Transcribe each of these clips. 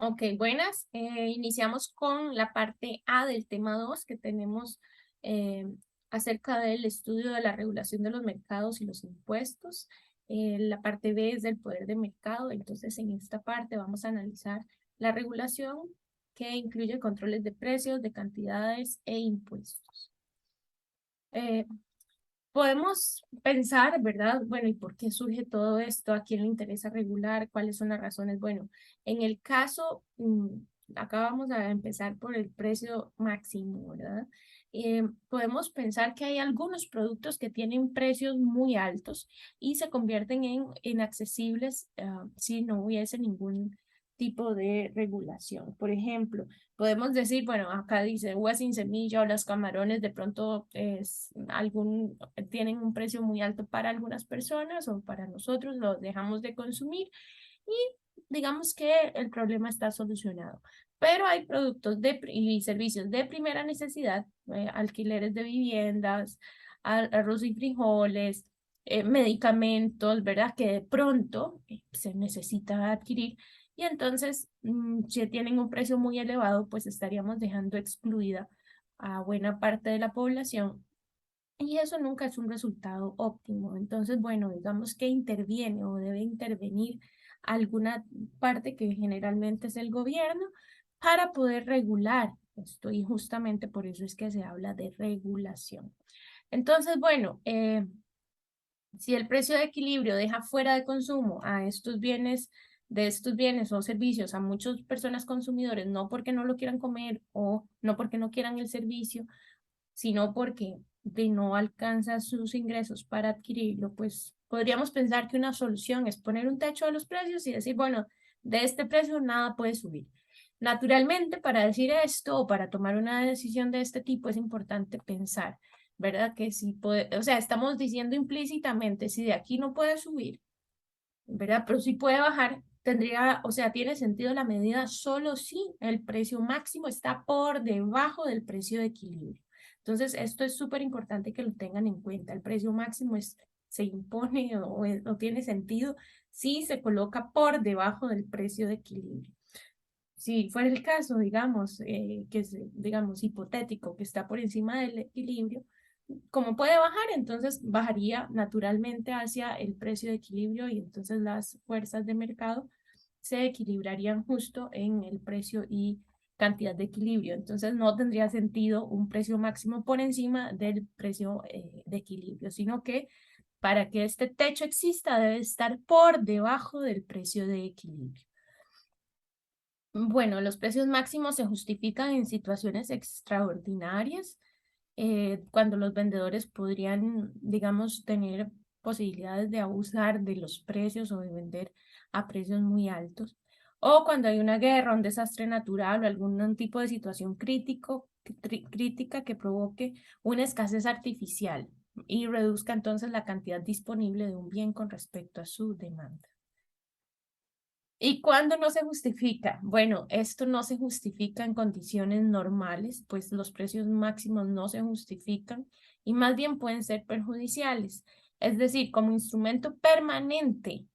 Ok, buenas. Iniciamos con la parte A del tema 2 que tenemos eh, acerca del estudio de la regulación de los mercados y los impuestos. La parte B es del poder de mercado. Entonces, en esta parte vamos a analizar la regulación que incluye controles de precios, de cantidades e impuestos. Eh, Podemos pensar, ¿verdad? Bueno, ¿y por qué surge todo esto? ¿A quién le interesa regular? ¿Cuáles son las razones? Bueno, en el caso, acá vamos a empezar por el precio máximo, ¿verdad? Podemos pensar que hay algunos productos que tienen precios muy altos y se convierten en inaccesibles si no hubiese ningún tipo de regulación. Por ejemplo, podemos decir, bueno, acá dice uvas sin semilla o los camarones de pronto tienen un precio muy alto para algunas personas o para nosotros los dejamos de consumir y digamos que el problema está solucionado. Pero hay productos y servicios de primera necesidad, alquileres de viviendas, arroz y frijoles, medicamentos, ¿verdad? Que de pronto se necesita adquirir y entonces, si tienen un precio muy elevado, pues estaríamos dejando excluida a buena parte de la población y eso nunca es un resultado óptimo. Entonces, bueno, digamos que interviene o debe intervenir alguna parte que generalmente es el gobierno para poder regular esto y justamente por eso es que se habla de regulación. Entonces, bueno, si el precio de equilibrio deja fuera de consumo a estos bienes o servicios a muchas personas consumidores, no porque no lo quieran comer o no porque no quieran el servicio, sino porque no alcanza sus ingresos para adquirirlo, pues podríamos pensar que una solución es poner un techo a los precios y decir, bueno, de este precio nada puede subir. Naturalmente, para decir esto o para tomar una decisión de este tipo es importante pensar, ¿verdad? Que si puede, o sea, estamos diciendo implícitamente, si de aquí no puede subir, ¿verdad? Pero si puede bajar, tendría, o sea, tiene sentido la medida solo si el precio máximo está por debajo del precio de equilibrio. Entonces, esto es súper importante que lo tengan en cuenta. El precio máximo se impone o tiene sentido si se coloca por debajo del precio de equilibrio. Si fuera el caso, digamos, que es, digamos, hipotético, que está por encima del equilibrio, como puede bajar, entonces bajaría naturalmente hacia el precio de equilibrio y entonces las fuerzas de mercado se equilibrarían justo en el precio y cantidad de equilibrio. Entonces no tendría sentido un precio máximo por encima del precio de equilibrio, sino que para que este techo exista debe estar por debajo del precio de equilibrio. Bueno, los precios máximos se justifican en situaciones extraordinarias, cuando los vendedores podrían, digamos, tener posibilidades de abusar de los precios o de vender a precios muy altos, o cuando hay una guerra, un desastre natural o algún tipo de situación crítica que provoque una escasez artificial y reduzca entonces la cantidad disponible de un bien con respecto a su demanda. ¿Y cuándo no se justifica? Bueno, esto no se justifica en condiciones normales, pues los precios máximos no se justifican y más bien pueden ser perjudiciales. Es decir, como instrumento permanente,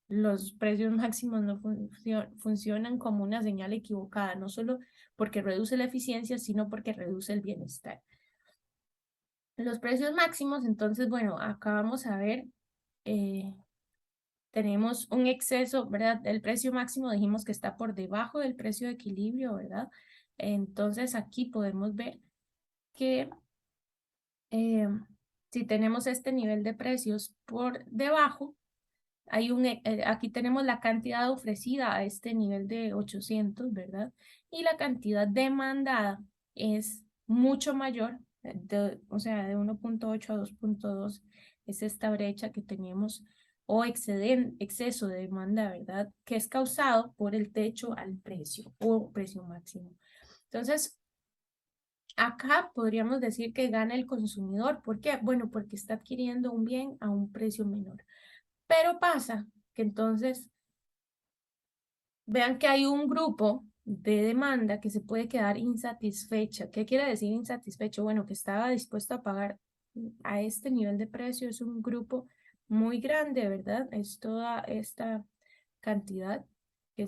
los precios máximos no funcionan como una señal equivocada, no solo porque reduce la eficiencia, sino porque reduce el bienestar. Los precios máximos, entonces, bueno, acá vamos a ver eh, tenemos un exceso, ¿verdad? El precio máximo dijimos que está por debajo del precio de equilibrio, ¿verdad? Entonces aquí podemos ver que eh, si tenemos este nivel de precios por debajo, aquí tenemos la cantidad ofrecida a este nivel de 800, ¿verdad? Y la cantidad demandada es mucho mayor, o sea, de 1,8 a 2,2 es esta brecha que tenemos o exceso de demanda, ¿verdad? Que es causado por el techo al precio o precio máximo. Entonces, acá podríamos decir que gana el consumidor. ¿Por qué? Bueno, porque está adquiriendo un bien a un precio menor. Pero pasa que entonces vean que hay un grupo de demanda que se puede quedar insatisfecha. ¿Qué quiere decir insatisfecho? Bueno, que estaba dispuesto a pagar a este nivel de precio. Es un grupo muy grande, ¿verdad? Es toda esta cantidad que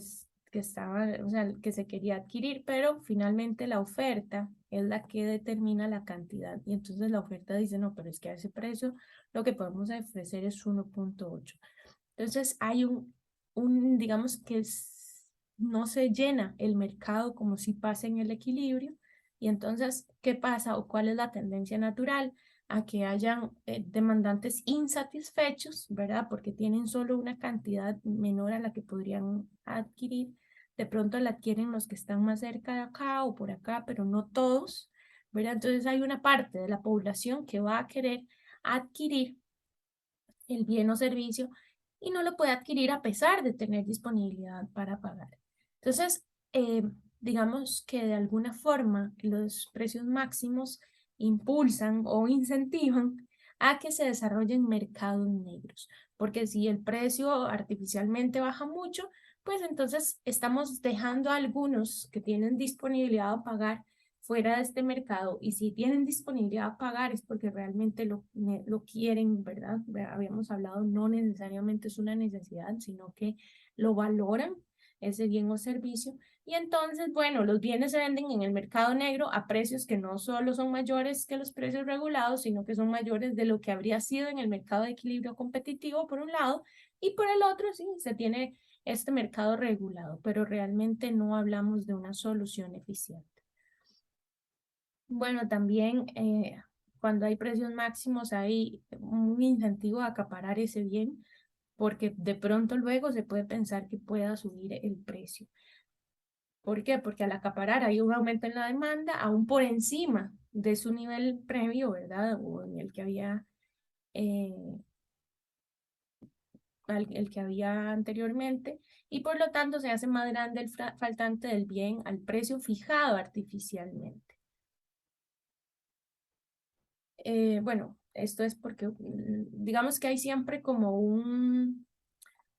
que estaba, o sea, que se quería adquirir, pero finalmente la oferta es la que determina la cantidad. Y entonces la oferta dice, no, pero es que a ese precio lo que podemos ofrecer es 1.8. Entonces hay digamos que no se llena el mercado como si pasa en el equilibrio. Y entonces, ¿qué pasa o cuál es la tendencia natural? A que hayan demandantes insatisfechos, ¿verdad? Porque tienen solo una cantidad menor a la que podrían adquirir. De pronto la adquieren los que están más cerca de acá o por acá, pero no todos, ¿verdad? Entonces hay una parte de la población que va a querer adquirir el bien o servicio y no lo puede adquirir a pesar de tener disponibilidad para pagar. Entonces, digamos que de alguna forma los precios máximos impulsan o incentivan a que se desarrollen mercados negros, porque si el precio artificialmente baja mucho, pues entonces estamos dejando a algunos que tienen disponibilidad a pagar fuera de este mercado, y si tienen disponibilidad a pagar es porque realmente lo quieren, ¿verdad? Habíamos hablado, no necesariamente es una necesidad, sino que lo valoran, ese bien o servicio. Y entonces, bueno, los bienes se venden en el mercado negro a precios que no solo son mayores que los precios regulados, sino que son mayores de lo que habría sido en el mercado de equilibrio competitivo, por un lado, y por el otro, sí, se tiene este mercado regulado, pero realmente no hablamos de una solución eficiente. Bueno, también cuando hay precios máximos hay un incentivo a acaparar ese bien, porque de pronto luego se puede pensar que pueda subir el precio. ¿Por qué? Porque al acaparar hay un aumento en la demanda, aún por encima de su nivel previo, ¿verdad? O en el que había, eh, el que había anteriormente, y por lo tanto se hace más grande el faltante del bien al precio fijado artificialmente. Bueno, esto es porque digamos que hay siempre como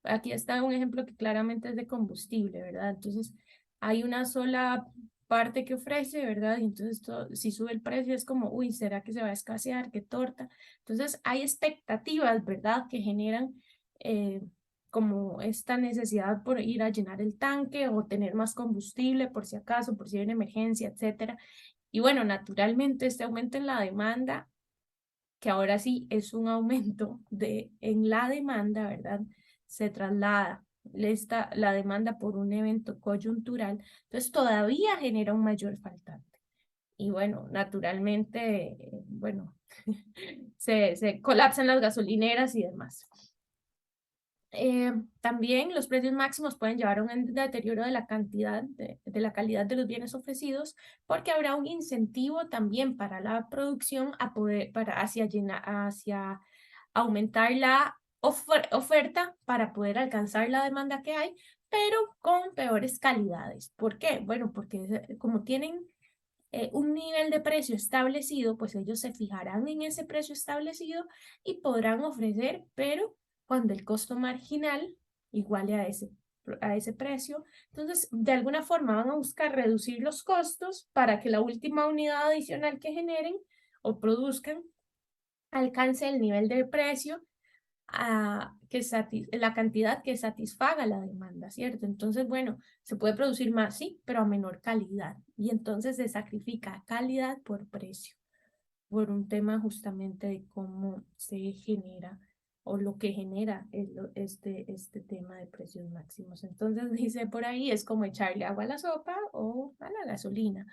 aquí está un ejemplo que claramente es de combustible, ¿verdad? Entonces hay una sola parte que ofrece, ¿verdad? Y entonces si sube el precio es como, uy, ¿será que se va a escasear? ¿Qué torta? Entonces hay expectativas, ¿verdad? Que generan eh, como esta necesidad por ir a llenar el tanque o tener más combustible por si acaso, por si hay una emergencia, etcétera. Y bueno, naturalmente este aumento en la demanda, que ahora sí es un aumento en la demanda, ¿verdad? Se traslada la demanda por un evento coyuntural, entonces todavía genera un mayor faltante. Y bueno, naturalmente, bueno, se colapsan las gasolineras y demás. También los precios máximos pueden llevar a un deterioro de la cantidad, de la calidad de los bienes ofrecidos, porque habrá un incentivo también para la producción a poder, hacia aumentar la oferta para poder alcanzar la demanda que hay, pero con peores calidades. ¿Por qué? Bueno, porque como tienen un nivel de precio establecido, pues ellos se fijarán en ese precio establecido y podrán ofrecer, pero cuando el costo marginal iguale a ese precio. Entonces, de alguna forma van a buscar reducir los costos para que la última unidad adicional que generen o produzcan alcance el nivel de precio la cantidad que satisfaga la demanda, ¿cierto? Entonces, bueno, se puede producir más, sí, pero a menor calidad. Y entonces se sacrifica calidad por precio, por un tema justamente de cómo se genera o lo que genera este tema de precios máximos. Entonces, dice por ahí, es como echarle agua a la sopa o a la gasolina.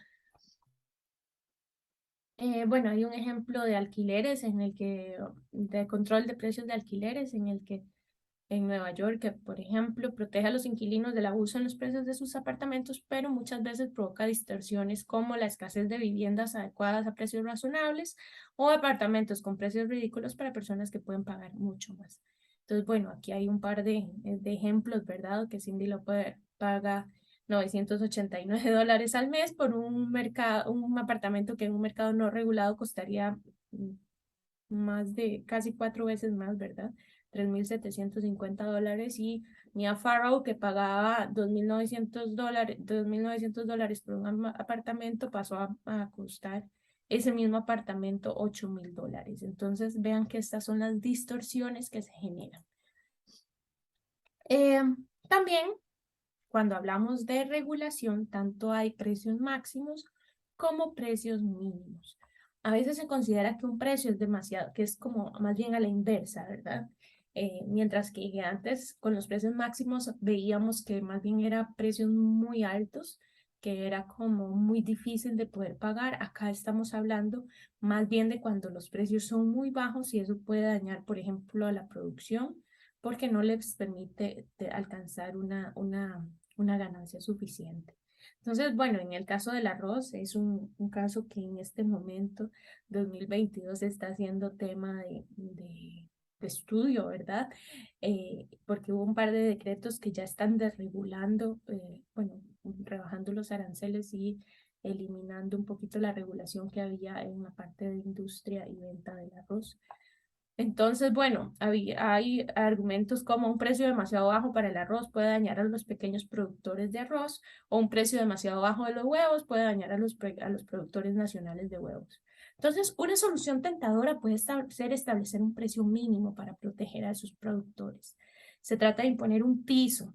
Bueno, hay un ejemplo de alquileres de control de precios de alquileres, en el que en Nueva York, que por ejemplo protege a los inquilinos del abuso en los precios de sus apartamentos, pero muchas veces provoca distorsiones como la escasez de viviendas adecuadas a precios razonables o apartamentos con precios ridículos para personas que pueden pagar mucho más. Entonces, bueno, aquí hay un par de ejemplos, ¿verdad? Que Cindy Lauper paga $989 al mes por un apartamento que en un mercado no regulado costaría más de casi 4 veces más, ¿verdad? $3,750, y Mia Farrow, que pagaba $2,900 por un apartamento, pasó a costar ese mismo apartamento $8,000. Entonces vean que estas son las distorsiones que se generan. También cuando hablamos de regulación, tanto hay precios máximos como precios mínimos. A veces se considera que un precio es demasiado, que es como más bien a la inversa, ¿verdad? Mientras que antes con los precios máximos veíamos que más bien eran precios muy altos, que era como muy difícil de poder pagar. Acá estamos hablando más bien de cuando los precios son muy bajos y eso puede dañar, por ejemplo, a la producción porque no les permite alcanzar una ganancia suficiente. Entonces, bueno, en el caso del arroz es un caso que en este momento, 2022, está siendo tema de estudio, ¿verdad? Porque hubo un par de decretos que ya están desregulando, bueno, rebajando los aranceles y eliminando un poquito la regulación que había en la parte de industria y venta del arroz. Entonces, bueno, hay argumentos como un precio demasiado bajo para el arroz puede dañar a los pequeños productores de arroz o un precio demasiado bajo de los huevos puede dañar a los productores nacionales de huevos. Entonces, una solución tentadora puede ser establecer un precio mínimo para proteger a sus productores. Se trata de imponer un piso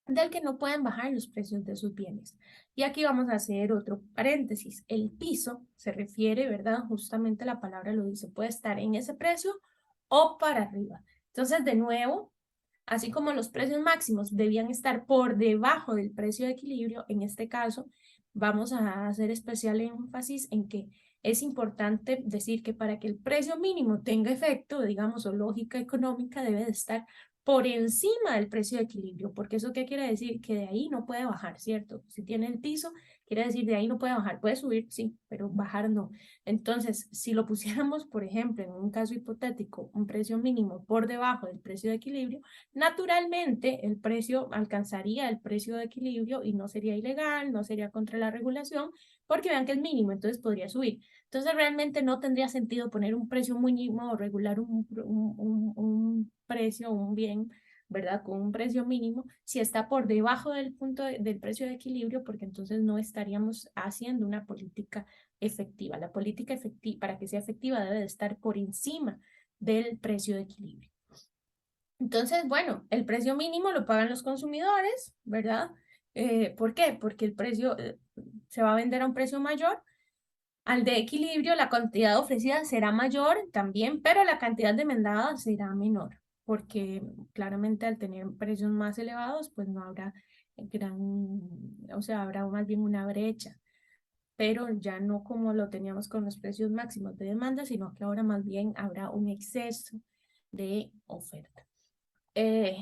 del que no pueden bajar los precios de sus bienes. Y aquí vamos a hacer otro paréntesis. El piso se refiere, ¿verdad? Justamente la palabra lo dice, puede estar en ese precio o para arriba. Entonces, de nuevo, así como los precios máximos debían estar por debajo del precio de equilibrio, en este caso vamos a hacer especial énfasis en que es importante decir que para que el precio mínimo tenga efecto, digamos, o lógica económica, debe de estar por encima del precio de equilibrio, porque eso qué quiere decir que de ahí no puede bajar, ¿cierto? Si tiene el piso, quiere decir de ahí no puede bajar, puede subir, sí, pero bajar no. Entonces, si lo pusiéramos, por ejemplo, en un caso hipotético, un precio mínimo por debajo del precio de equilibrio, naturalmente el precio alcanzaría el precio de equilibrio y no sería ilegal, no sería contra la regulación, porque vean que es mínimo, entonces podría subir. Entonces realmente no tendría sentido poner un precio mínimo o regular un precio, un bien, ¿verdad? Con un precio mínimo, si está por debajo del punto del precio de equilibrio, porque entonces no estaríamos haciendo una política efectiva. La política efectiva, para que sea efectiva, debe de estar por encima del precio de equilibrio. Entonces, bueno, el precio mínimo lo pagan los consumidores, ¿verdad? ¿Por qué? Porque el precio se va a vender a un precio mayor. Al de equilibrio, la cantidad ofrecida será mayor también, pero la cantidad demandada será menor, porque claramente al tener precios más elevados, pues no habrá gran, o sea, habrá más bien una brecha, pero ya no como lo teníamos con los precios máximos de demanda, sino que ahora más bien habrá un exceso de oferta. Eh,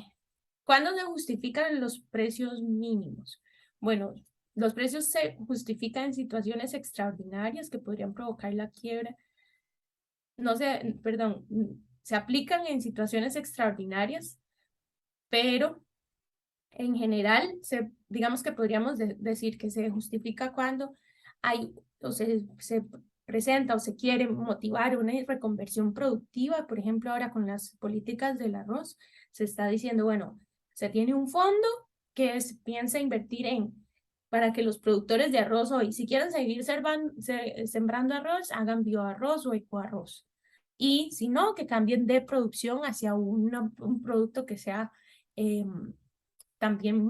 ¿Cuándo se justifican los precios mínimos? Bueno, los precios se justifican en situaciones extraordinarias que podrían provocar la quiebra. No sé, perdón, se aplican en situaciones extraordinarias, pero en general, digamos que podríamos decir que se justifica cuando hay o se presenta o se quiere motivar una reconversión productiva. Por ejemplo, ahora con las políticas del arroz, se está diciendo, bueno, se tiene un fondo que piensa invertir para que los productores de arroz hoy, si quieren seguir sembrando arroz, hagan bioarroz o ecoarroz. Y si no, que cambien de producción hacia un producto que sea también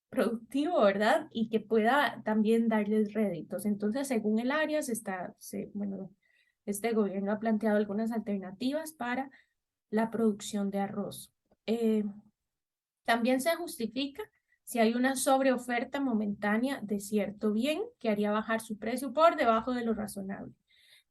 productivo, ¿verdad? Y que pueda también darles réditos. Entonces, según el área, bueno, este gobierno ha planteado algunas alternativas para la producción de arroz. También se justifica si hay una sobreoferta momentánea de cierto bien que haría bajar su precio por debajo de lo razonable.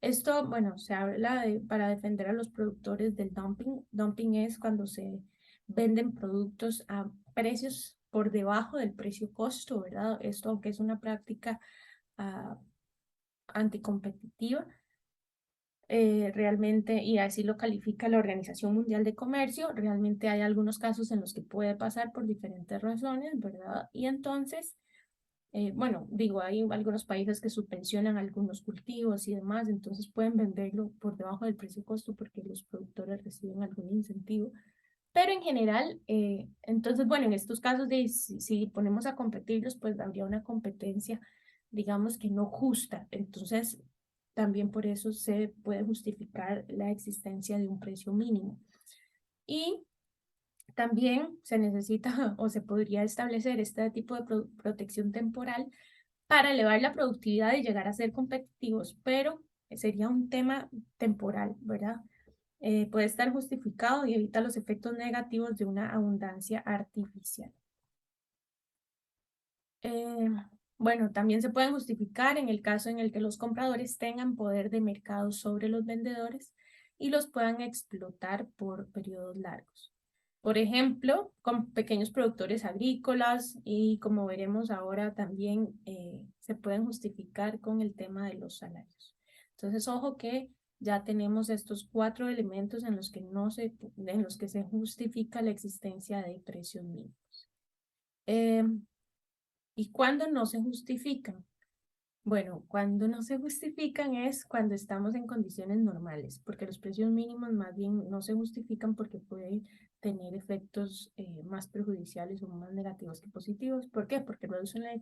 Esto, bueno, se habla para defender a los productores del dumping. Dumping es cuando se venden productos a precios por debajo del precio costo, ¿verdad? Esto, aunque es una práctica uh, anticompetitiva, realmente, y así lo califica la Organización Mundial de Comercio, realmente hay algunos casos en los que puede pasar por diferentes razones, ¿verdad? Y entonces, bueno, digo, hay algunos países que subvencionan algunos cultivos y demás, entonces pueden venderlo por debajo del precio costo porque los productores reciben algún incentivo. Pero en general, entonces, bueno, en estos casos de si ponemos a competirlos, pues habría una competencia, digamos que no justa. Entonces, también por eso se puede justificar la existencia de un precio mínimo. Y También se necesita o se podría establecer este tipo de protección temporal para elevar la productividad y llegar a ser competitivos, pero sería un tema temporal, ¿verdad? Puede estar justificado y evita los efectos negativos de una abundancia artificial. Eh, bueno, también se pueden justificar en el caso en el que los compradores tengan poder de mercado sobre los vendedores y los puedan explotar por periodos largos. Por ejemplo, con pequeños productores agrícolas y como veremos ahora también se pueden justificar con el tema de los salarios. Entonces, ojo que ya tenemos estos 4 elementos en los que en los que se justifica la existencia de precios mínimos. ¿Y cuándo no se justifican? Bueno, cuando no se justifican es cuando estamos en condiciones normales, porque los precios mínimos más bien no se justifican porque pueden tener efectos más perjudiciales o más negativos que positivos. ¿Por qué? Porque reducen la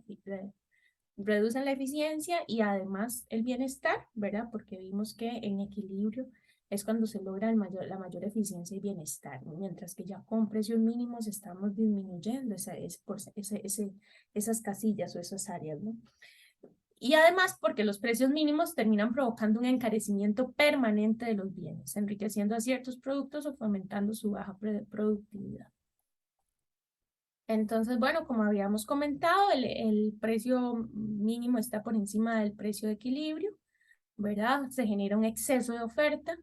eficiencia y además el bienestar, ¿verdad? Porque vimos que en equilibrio es cuando se logra la mayor eficiencia y bienestar, ¿no? Mientras que ya con precios mínimos estamos disminuyendo esas casillas o esas áreas, ¿no? Y además porque los precios mínimos terminan provocando un encarecimiento permanente de los bienes, enriqueciendo a ciertos productos o fomentando su baja productividad. Entonces, bueno, como habíamos comentado, el precio mínimo está por encima del precio de equilibrio, ¿verdad? Se genera un exceso de oferta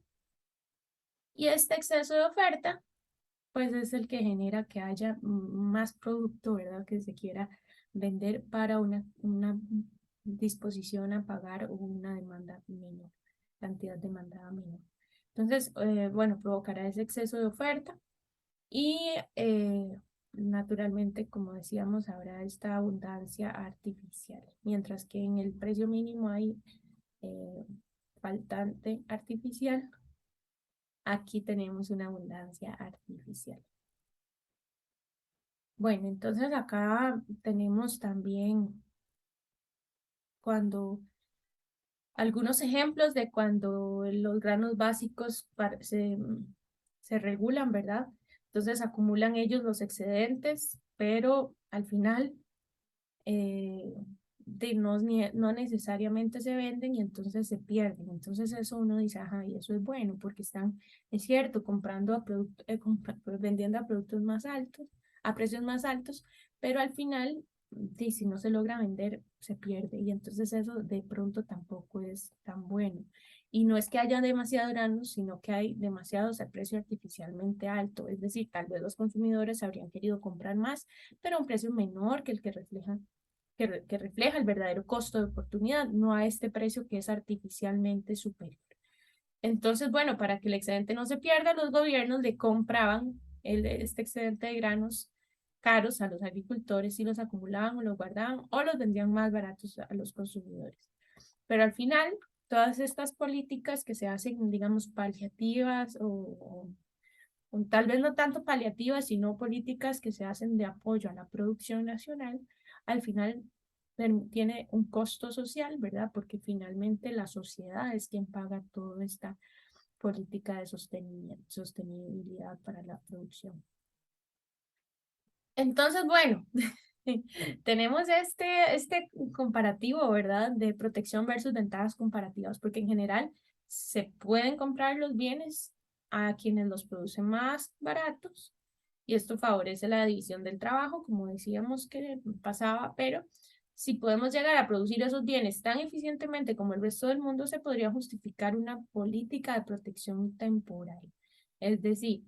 y este exceso de oferta, pues es el que genera que haya más producto, ¿verdad? Que se quiera vender para una disposición a pagar una demanda menor, cantidad demandada menor. Entonces, bueno, provocará ese exceso de oferta y naturalmente, como decíamos, habrá esta abundancia artificial, mientras que en el precio mínimo hay eh, faltante artificial, aquí tenemos una abundancia artificial. Bueno, entonces acá tenemos también cuando algunos ejemplos de cuando los granos básicos se regulan, ¿verdad? Entonces acumulan ellos los excedentes, pero al final eh, no necesariamente se venden y entonces se pierden. Entonces eso uno dice, ajá, y eso es bueno porque están, es cierto, vendiendo a productos más altos, a precios más altos, pero al final, si no se logra vender, se pierde y entonces eso de pronto tampoco es tan bueno. Y no es que haya demasiado granos, sino que hay demasiados a precio artificialmente alto. Es decir, tal vez los consumidores habrían querido comprar más, pero a un precio menor que el que refleja el verdadero costo de oportunidad, no a este precio que es artificialmente superior. Entonces, bueno, para que el excedente no se pierda, los gobiernos le compraban este excedente de granos caros a los agricultores y los acumulaban o los guardaban o los vendían más baratos a los consumidores. Pero al final, todas estas políticas que se hacen, digamos, paliativas o tal vez no tanto paliativas, sino políticas que se hacen de apoyo a la producción nacional, al final tiene un costo social, ¿verdad? Porque finalmente la sociedad es quien paga toda esta política de sostenibilidad para la producción. Entonces, bueno, tenemos este comparativo, ¿verdad? De protección versus ventajas comparativas, porque en general se pueden comprar los bienes a quienes los producen más baratos y esto favorece la división del trabajo, como decíamos que pasaba, pero si podemos llegar a producir esos bienes tan eficientemente como el resto del mundo, se podría justificar una política de protección temporal. Es decir,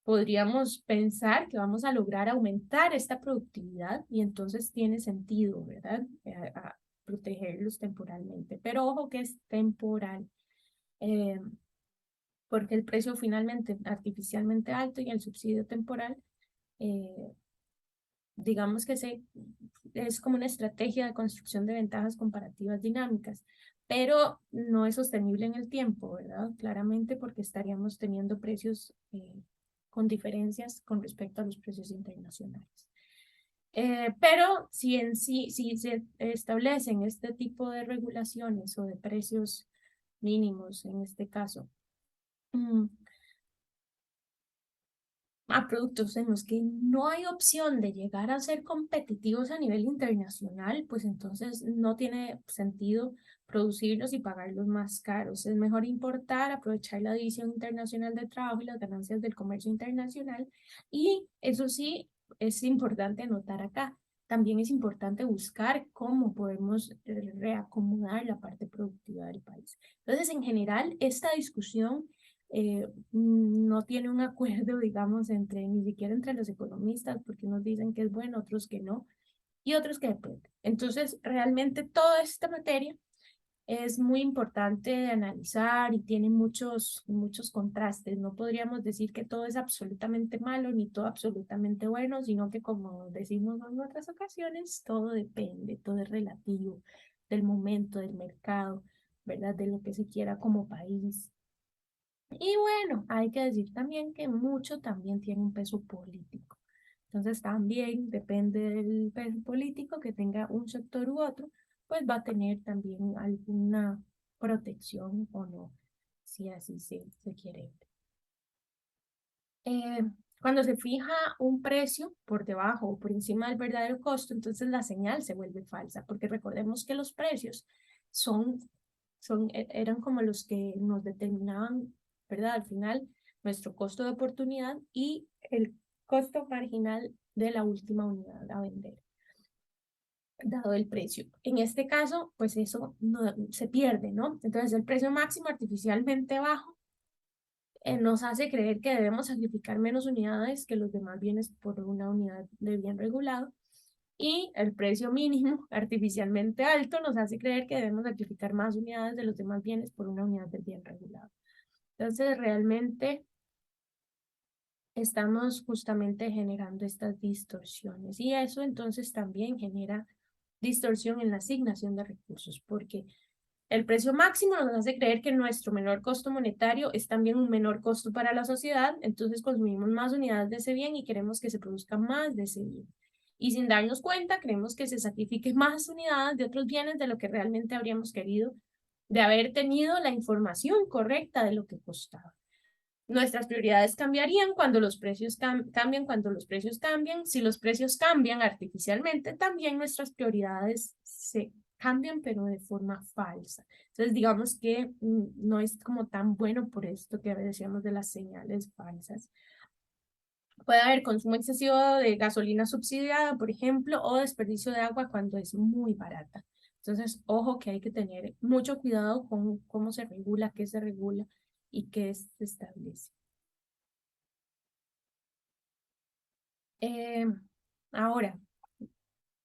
podríamos pensar que vamos a lograr aumentar esta productividad y entonces tiene sentido, ¿verdad? A protegerlos temporalmente. Pero ojo que es temporal, eh, porque el precio finalmente artificialmente alto y el subsidio temporal, eh, digamos que es como una estrategia de construcción de ventajas comparativas dinámicas, pero no es sostenible en el tiempo, ¿verdad? Claramente porque estaríamos teniendo precios con diferencias con respecto a los precios internacionales. Pero si se establecen este tipo de regulaciones o de precios mínimos en este caso, mm, a productos en los que no hay opción de llegar a ser competitivos a nivel internacional, pues entonces no tiene sentido producirlos y pagarlos más caros. Es mejor importar, aprovechar la división internacional de trabajo y las ganancias del comercio internacional. Y eso sí, es importante anotar acá. También es importante buscar cómo podemos reacomodar la parte productiva del país. Entonces, en general, esta discusión no tiene un acuerdo, digamos, entre ni siquiera entre los economistas, porque unos dicen que es bueno, otros que no, y otros que depende. Entonces, realmente toda esta materia es muy importante de analizar y tiene muchos contrastes. No podríamos decir que todo es absolutamente malo ni todo absolutamente bueno, sino que como decimos en otras ocasiones, todo depende, todo es relativo del momento, del mercado, ¿verdad? De lo que se quiera como país. Y bueno, hay que decir también que mucho también tiene un peso político. Entonces también depende del peso político que tenga un sector u otro, pues va a tener también alguna protección o no, si así se quiere. Eh, Cuando se fija un precio por debajo o por encima del verdadero costo, entonces la señal se vuelve falsa, porque recordemos que los precios son, eran como los que nos determinaban, ¿verdad? Al final, nuestro costo de oportunidad y el costo marginal de la última unidad a vender, dado el precio. En este caso, pues eso no, se pierde, ¿no? Entonces, el precio máximo artificialmente bajo nos hace creer que debemos sacrificar menos unidades que los demás bienes por una unidad de bien regulado. Y el precio mínimo artificialmente alto nos hace creer que debemos sacrificar más unidades de los demás bienes por una unidad de bien regulado. Entonces, realmente estamos justamente generando estas distorsiones y eso entonces también genera distorsión en la asignación de recursos, porque el precio máximo nos hace creer que nuestro menor costo monetario es también un menor costo para la sociedad, entonces consumimos más unidades de ese bien y queremos que se produzca más de ese bien. Y sin darnos cuenta, creemos que se sacrifique más unidades de otros bienes de lo que realmente habríamos querido, de haber tenido la información correcta de lo que costaba. Nuestras prioridades cambiarían cuando los precios cambian, cuando los precios cambian. Si los precios cambian artificialmente, también nuestras prioridades se cambian, pero de forma falsa. Entonces, digamos que no es como tan bueno por esto que decíamos de las señales falsas. Puede haber consumo excesivo de gasolina subsidiada, por ejemplo, o desperdicio de agua cuando es muy barata. Entonces, ojo que hay que tener mucho cuidado con cómo se regula, qué se regula y qué se establece. Eh, Ahora,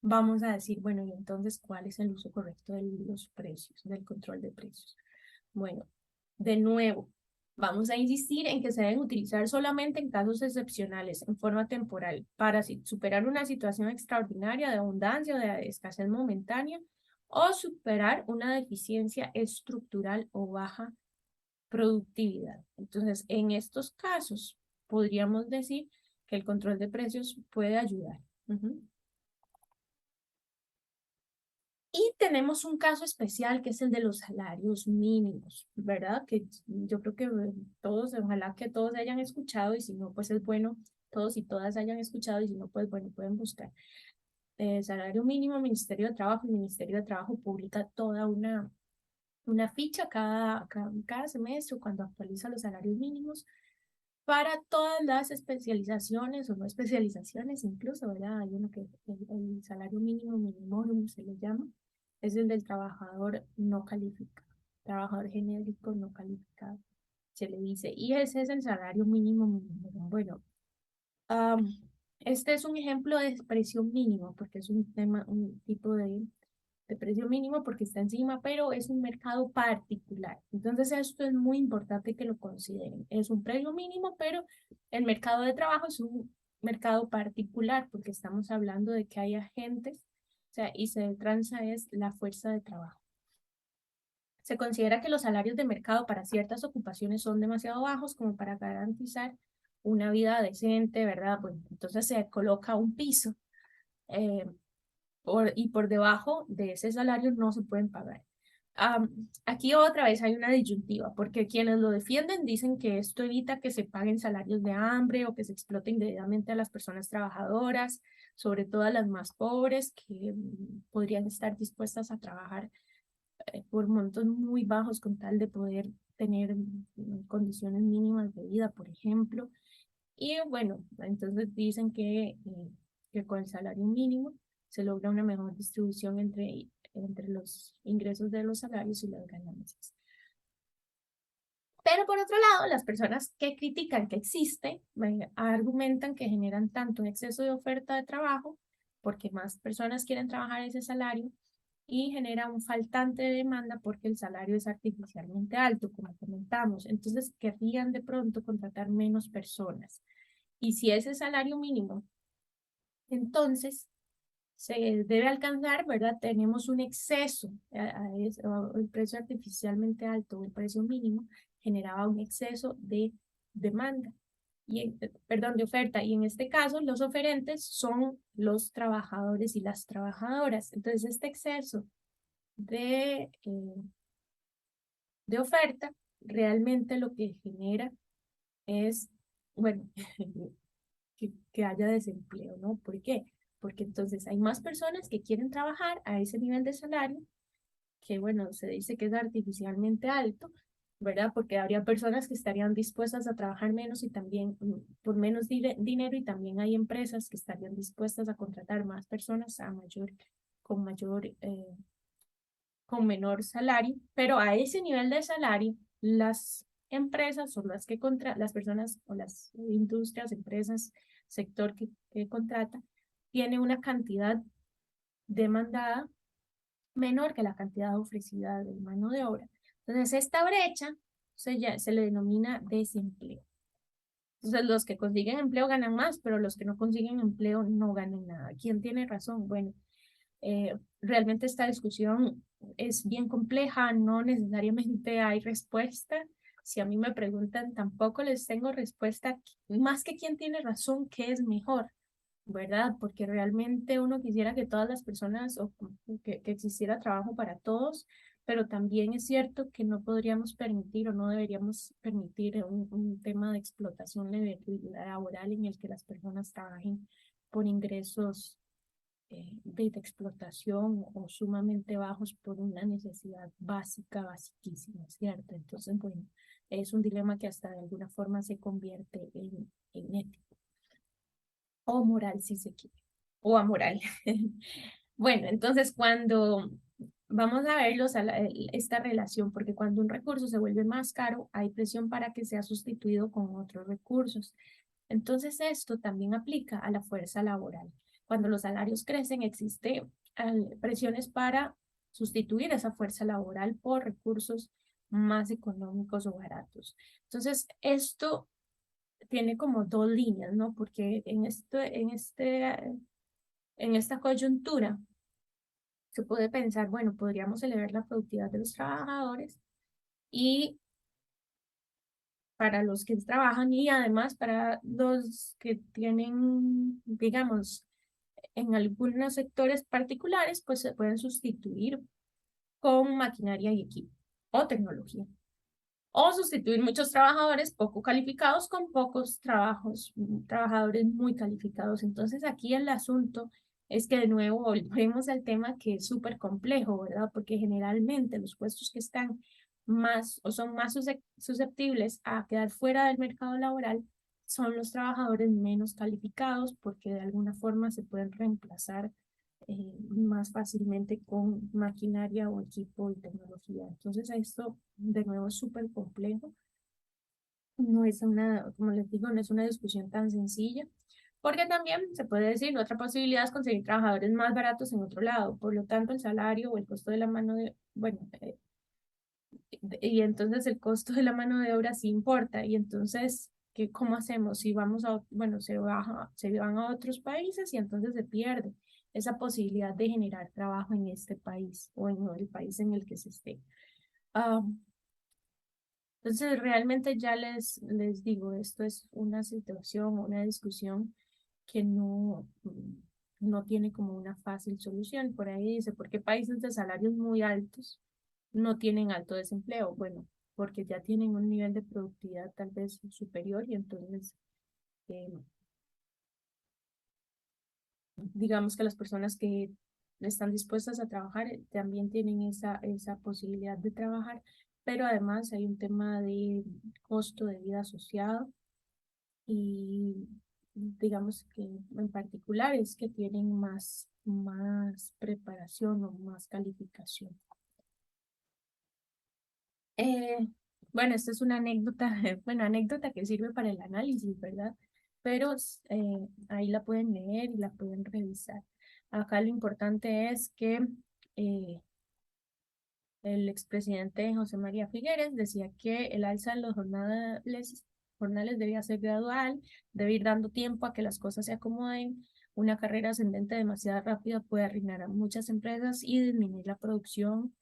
vamos a decir, bueno, y entonces, ¿cuál es el uso correcto de los precios, del control de precios? Bueno, de nuevo, vamos a insistir en que se deben utilizar solamente en casos excepcionales, en forma temporal, para superar una situación extraordinaria de abundancia o de escasez momentánea, o superar una deficiencia estructural o baja productividad. Entonces, en estos casos, podríamos decir que el control de precios puede ayudar. Ujú. Y tenemos un caso especial que es el de los salarios mínimos, ¿verdad? Que yo creo que todos, ojalá que todos hayan escuchado y si no, pues es bueno, todos y todas hayan escuchado y si no, pues bueno, pueden buscar. Salario mínimo, Ministerio de Trabajo, el Ministerio de Trabajo publica toda una ficha cada semestre cuando actualiza los salarios mínimos para todas las especializaciones o no especializaciones incluso, ¿verdad? Hay uno que el salario mínimo minimorum se le llama, es el del trabajador no calificado, trabajador genérico no calificado, se le dice, y ese es el salario mínimo minimorum. Bueno, am, este es un ejemplo de precio mínimo, porque es un tema, un tipo de precio mínimo porque está encima, pero es un mercado particular. Entonces, esto es muy importante que lo consideren. Es un precio mínimo, pero el mercado de trabajo es un mercado particular porque estamos hablando de que hay agentes, o sea, y se transa es la fuerza de trabajo. Se considera que los salarios de mercado para ciertas ocupaciones son demasiado bajos como para garantizar una vida decente, ¿verdad? Pues entonces se coloca un piso. eh, y por debajo de ese salario no se pueden pagar. Aquí otra vez hay una disyuntiva, porque quienes lo defienden dicen que esto evita que se paguen salarios de hambre o que se explote indebidamente a las personas trabajadoras, sobre todo a las más pobres, que podrían estar dispuestas a trabajar por montos muy bajos con tal de poder tener condiciones mínimas de vida, por ejemplo. Y bueno, entonces dicen que con el salario mínimo se logra una mejor distribución entre los ingresos de los salarios y las ganancias. Pero por otro lado, las personas que critican que existe, argumentan que generan tanto un exceso de oferta de trabajo, porque más personas quieren trabajar ese salario, y genera un faltante de demanda porque el salario es artificialmente alto, como comentamos. Entonces, querrían de pronto contratar menos personas. Y si ese salario mínimo, entonces se debe alcanzar, ¿verdad? Tenemos un exceso, el precio artificialmente alto, el precio mínimo, generaba un exceso de demanda, perdón, de oferta. Y en este caso, los oferentes son los trabajadores y las trabajadoras. Entonces, este exceso de oferta realmente lo que genera es, bueno, que haya desempleo, ¿no? ¿Por qué? Porque entonces hay más personas que quieren trabajar a ese nivel de salario, que bueno, se dice que es artificialmente alto, ¿verdad? Porque habría personas que estarían dispuestas a trabajar menos y también por menos dinero, y también hay empresas que estarían dispuestas a contratar más personas con mayor, con menor salario, pero a ese nivel de salario, las empresas son las que las personas o las industrias, empresas, sector que contrata, tiene una cantidad demandada menor que la cantidad ofrecida de mano de obra. Entonces, esta brecha se le denomina desempleo. Entonces, los que consiguen empleo ganan más, pero los que no consiguen empleo no ganan nada. ¿Quién tiene razón? Bueno, realmente esta discusión es bien compleja, no necesariamente hay respuesta. Si a mí me preguntan, tampoco les tengo respuesta, más que quién tiene razón, qué es mejor, ¿verdad? Porque realmente uno quisiera que todas las personas, o que existiera trabajo para todos, pero también es cierto que no podríamos permitir o no deberíamos permitir un tema de explotación laboral en el que las personas trabajen por ingresos de explotación o sumamente bajos por una necesidad básica, basiquísima, ¿cierto? Entonces, bueno, es un dilema que hasta de alguna forma se convierte en ético o moral, si se quiere, o amoral. Bueno, entonces cuando vamos a ver esta relación, porque cuando un recurso se vuelve más caro, hay presión para que sea sustituido con otros recursos. Entonces, esto también aplica a la fuerza laboral. Cuando los salarios crecen, existe presiones para sustituir esa fuerza laboral por recursos más económicos o baratos. Entonces, esto tiene como dos líneas, ¿no? Porque en esta coyuntura se puede pensar, bueno, podríamos elevar la productividad de los trabajadores y para los que trabajan, y además para los que tienen, digamos, en algunos sectores particulares, pues se pueden sustituir con maquinaria y equipo o tecnología. O sustituir muchos trabajadores poco calificados con pocos trabajadores muy calificados. Entonces aquí el asunto es que de nuevo volvemos al tema que es súper complejo, ¿verdad? Porque generalmente los puestos que están más o son más susceptibles a quedar fuera del mercado laboral son los trabajadores menos calificados, porque de alguna forma se pueden reemplazar más fácilmente con maquinaria o equipo y tecnología. Entonces esto de nuevo es súper complejo. No es una, como les digo, no es una discusión tan sencilla, porque también se puede decir, otra posibilidad es conseguir trabajadores más baratos en otro lado. Por lo tanto, el salario o el costo de la mano de, bueno, y entonces el costo de la mano de obra sí importa. Y entonces, ¿cómo hacemos? Si vamos a, bueno, se van a otros países y entonces se pierde esa posibilidad de generar trabajo en este país o en el país en el que se esté. Ah, entonces, realmente ya les digo, esto es una situación, una discusión que no tiene como una fácil solución. Por ahí dice, ¿por qué países de salarios muy altos no tienen alto desempleo. Bueno, porque ya tienen un nivel de productividad tal vez superior y entonces eh, digamos que las personas que están dispuestas a trabajar también tienen esa posibilidad de trabajar, pero además hay un tema de costo de vida asociado y digamos que en particular es que tienen más preparación o más calificación. Eh, bueno, esta es una anécdota, bueno, anécdota que sirve para el análisis, ¿verdad? Pero ahí la pueden leer y la pueden revisar. Acá lo importante es que eh, el expresidente José María Figueres decía que el alza en los jornales debía ser gradual, debe ir dando tiempo a que las cosas se acomoden. Una carrera ascendente demasiado rápida puede arruinar a muchas empresas y disminuir la producción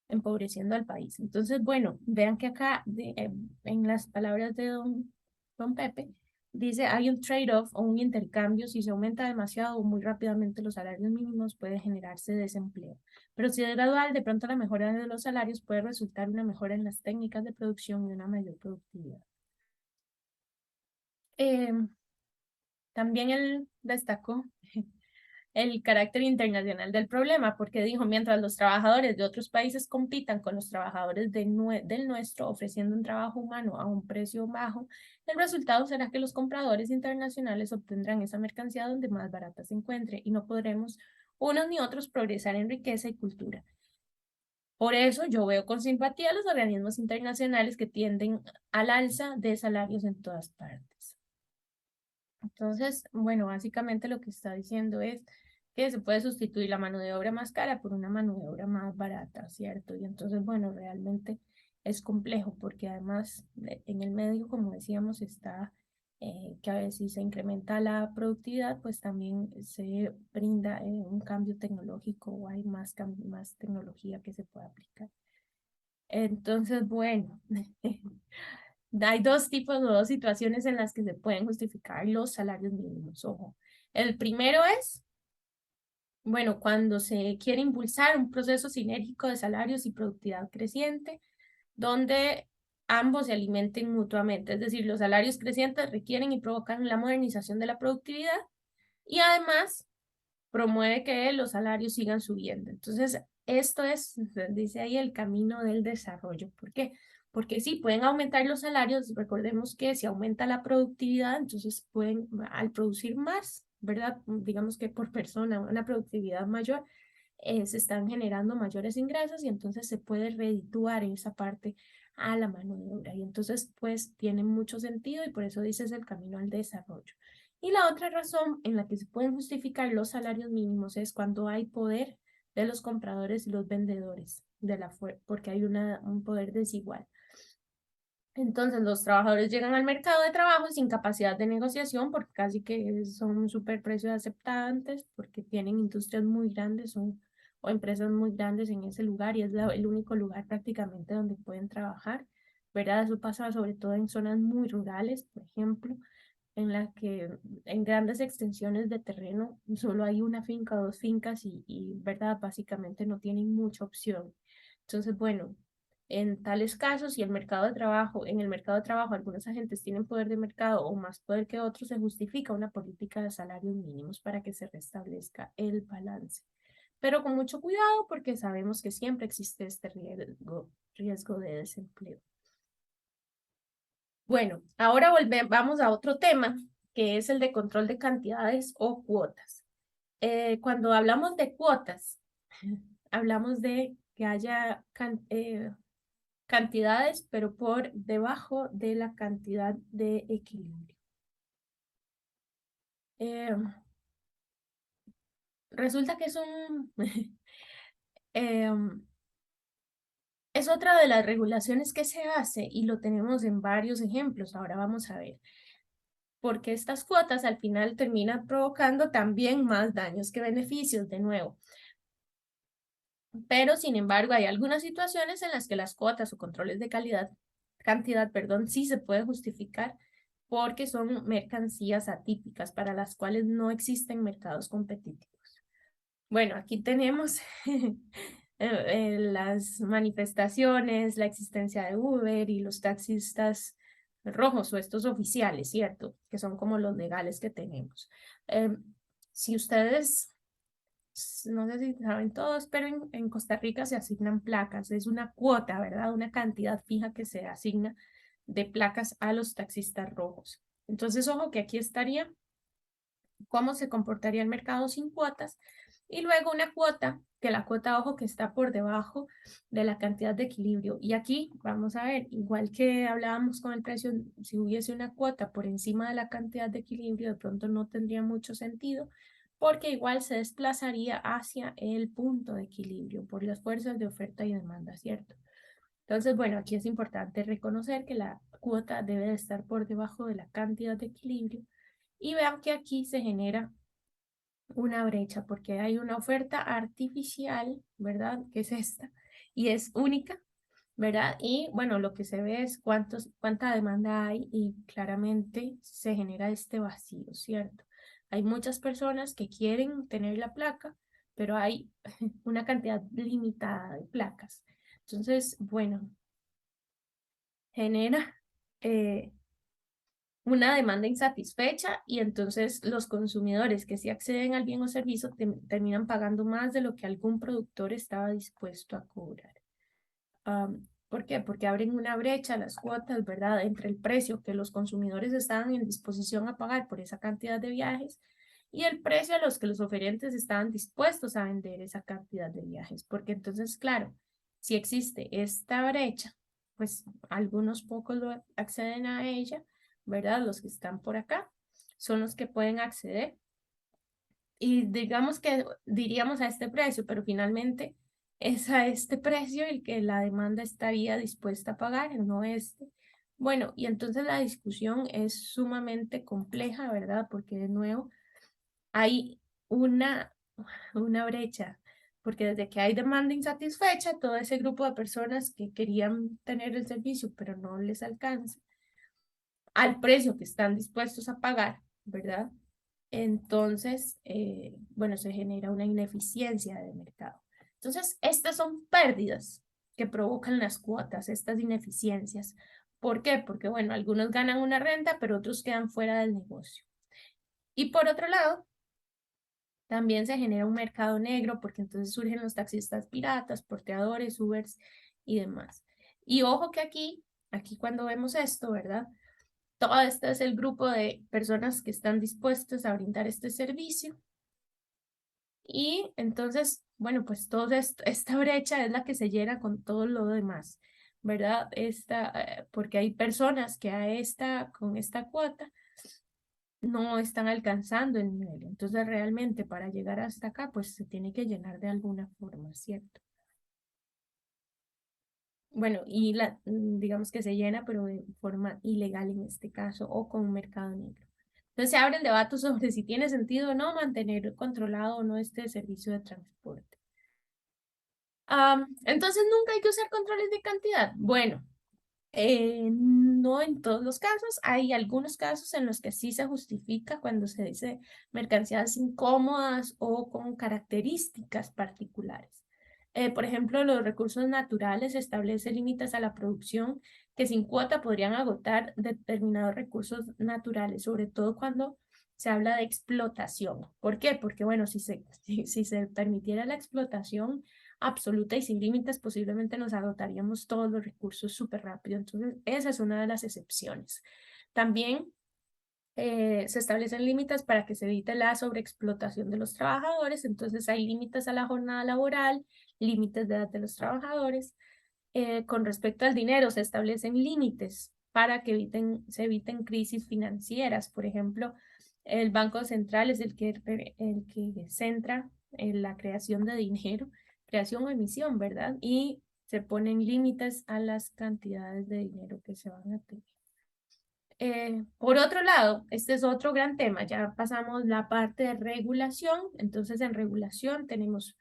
empobreciendo al país. Entonces, bueno, vean que acá, en las palabras de don Pepe, dice, hay un trade-off o un intercambio, si se aumenta demasiado o muy rápidamente los salarios mínimos puede generarse desempleo. Pero si es gradual, de pronto la mejora de los salarios puede resultar una mejora en las técnicas de producción y una mayor productividad. Eh, También él destacó el carácter internacional del problema, porque dijo, mientras los trabajadores de otros países compitan con los trabajadores del nuestro, ofreciendo un trabajo humano a un precio bajo, el resultado será que los compradores internacionales obtendrán esa mercancía donde más barata se encuentre y no podremos unos ni otros progresar en riqueza y cultura. Por eso yo veo con simpatía los organismos internacionales que tienden al alza de salarios en todas partes. Entonces, bueno, básicamente lo que está diciendo es que se puede sustituir la mano de obra más cara por una mano de obra más barata, ¿cierto? Y entonces, bueno, realmente es complejo porque además en el medio, como decíamos, está que a veces si se incrementa la productividad, pues también se brinda un cambio tecnológico o hay más tecnología que se puede aplicar. Entonces, bueno, hay dos tipos o dos situaciones en las que se pueden justificar los salarios mínimos. Ojo, el primero es, bueno, cuando se quiere impulsar un proceso sinérgico de salarios y productividad creciente, donde ambos se alimenten mutuamente. Es decir, los salarios crecientes requieren y provocan la modernización de la productividad y además promueve que los salarios sigan subiendo. Entonces, esto es, dice ahí, el camino del desarrollo. ¿Por qué? Porque sí, pueden aumentar los salarios. Recordemos que si aumenta la productividad, entonces pueden, al producir más, ¿verdad? Digamos que por persona, una productividad mayor, se están generando mayores ingresos y entonces se puede redituar esa parte a la mano de obra. Y entonces, pues, tiene mucho sentido y por eso dices el camino al desarrollo. Y la otra razón en la que se pueden justificar los salarios mínimos es cuando hay poder de los compradores y los vendedores, porque hay un poder desigual. Entonces los trabajadores llegan al mercado de trabajo sin capacidad de negociación porque casi que son súper precios aceptantes, porque tienen industrias muy grandes o empresas muy grandes en ese lugar y es el único lugar prácticamente donde pueden trabajar, ¿verdad? Eso pasa sobre todo en zonas muy rurales, por ejemplo, en la que en grandes extensiones de terreno solo hay una finca o dos fincas ¿verdad? Básicamente no tienen mucha opción. Entonces, bueno, en tales casos, si en el mercado de trabajo algunos agentes tienen poder de mercado o más poder que otros, se justifica una política de salarios mínimos para que se restablezca el balance. Pero con mucho cuidado porque sabemos que siempre existe este riesgo de desempleo. Bueno, ahora vamos a otro tema, que es el de control de cantidades o cuotas. Cuando hablamos de cuotas, hablamos de que haya cantidades, pero por debajo de la cantidad de equilibrio. Eh, Resulta que em, es otra de las regulaciones que se hace y lo tenemos en varios ejemplos. Ahora vamos a ver. Porque estas cuotas al final terminan provocando también más daños que beneficios, de nuevo. Pero, sin embargo, hay algunas situaciones en las que las cuotas o controles de cantidad, perdón, sí se puede justificar porque son mercancías atípicas para las cuales no existen mercados competitivos. Bueno, aquí tenemos las manifestaciones, la existencia de Uber y los taxistas rojos o estos oficiales, ¿cierto? Que son como los legales que tenemos. Si ustedes, no sé si saben todos, pero en Costa Rica se asignan placas, es una cuota, ¿verdad? Una cantidad fija que se asigna de placas a los taxistas rojos. Entonces, ojo que aquí estaría cómo se comportaría el mercado sin cuotas y luego una cuota, que la cuota, ojo, que está por debajo de la cantidad de equilibrio. Y aquí vamos a ver, igual que hablábamos con el precio, si hubiese una cuota por encima de la cantidad de equilibrio, de pronto no tendría mucho sentido, porque igual se desplazaría hacia el punto de equilibrio por las fuerzas de oferta y demanda, ¿cierto? Entonces, bueno, aquí es importante reconocer que la cuota debe de estar por debajo de la cantidad de equilibrio y vean que aquí se genera una brecha porque hay una oferta artificial, ¿verdad? Que es esta y es única, ¿verdad? Y bueno, lo que se ve es cuánta demanda hay y claramente se genera este vacío, ¿cierto? Hay muchas personas que quieren tener la placa, pero hay una cantidad limitada de placas. Entonces, bueno, genera eh, una demanda insatisfecha y entonces los consumidores que sí acceden al bien o servicio terminan pagando más de lo que algún productor estaba dispuesto a cobrar. ¿Por qué? Porque abren una brecha las cuotas, ¿verdad? Entre el precio que los consumidores estaban en disposición a pagar por esa cantidad de viajes y el precio a los que los oferentes estaban dispuestos a vender esa cantidad de viajes. Porque entonces, claro, si existe esta brecha, pues algunos pocos acceden a ella, ¿verdad? Los que están por acá son los que pueden acceder. Y digamos que diríamos a este precio, pero finalmente es a este precio el que la demanda estaría dispuesta a pagar, no este. Bueno, y entonces la discusión es sumamente compleja, ¿verdad? Porque de nuevo hay una, una brecha, porque desde que hay demanda insatisfecha, todo ese grupo de personas que querían tener el servicio, pero no les alcanza, al precio que están dispuestos a pagar, ¿verdad? Entonces, bueno, se genera una ineficiencia de mercado. Entonces, estas son pérdidas que provocan las cuotas, estas ineficiencias. ¿Por qué? Porque, bueno, algunos ganan una renta, pero otros quedan fuera del negocio. Y por otro lado, también se genera un mercado negro porque entonces surgen los taxistas piratas, porteadores, Ubers y demás. Y ojo que aquí cuando vemos esto, ¿verdad? Todo este es el grupo de personas que están dispuestas a brindar este servicio. Y entonces, bueno, pues toda esta brecha es la que se llena con todo lo demás, ¿verdad? Porque hay personas que con esta cuota no están alcanzando el nivel. Entonces, realmente para llegar hasta acá, pues se tiene que llenar de alguna forma, ¿cierto? Bueno, y digamos que se llena, pero de forma ilegal en este caso, o con un mercado negro. Entonces se abre el debate sobre si tiene sentido o no mantener controlado o no este servicio de transporte. Entonces nunca hay que usar controles de cantidad. Bueno, no en todos los casos, hay algunos casos en los que sí se justifica cuando se dice mercancías incómodas o con características particulares. Por ejemplo, los recursos naturales establecen límites a la producción que sin cuota podrían agotar determinados recursos naturales, sobre todo cuando se habla de explotación. ¿Por qué? Porque, bueno, si se permitiera la explotación, absoluta y sin límites, posiblemente nos agotaríamos todos los recursos súper rápido. Entonces, esa es una de las excepciones. También se establecen límites para que se evite la sobreexplotación de los trabajadores. Entonces, hay límites a la jornada laboral, límites de edad de los trabajadores. Con respecto al dinero, se establecen límites para que se eviten crisis financieras. Por ejemplo, el Banco Central es el que centra en la creación de dinero, creación o emisión, ¿verdad? Y se ponen límites a las cantidades de dinero que se van a tener. Por otro lado, este es otro gran tema, ya pasamos la parte de regulación, entonces en regulación tenemos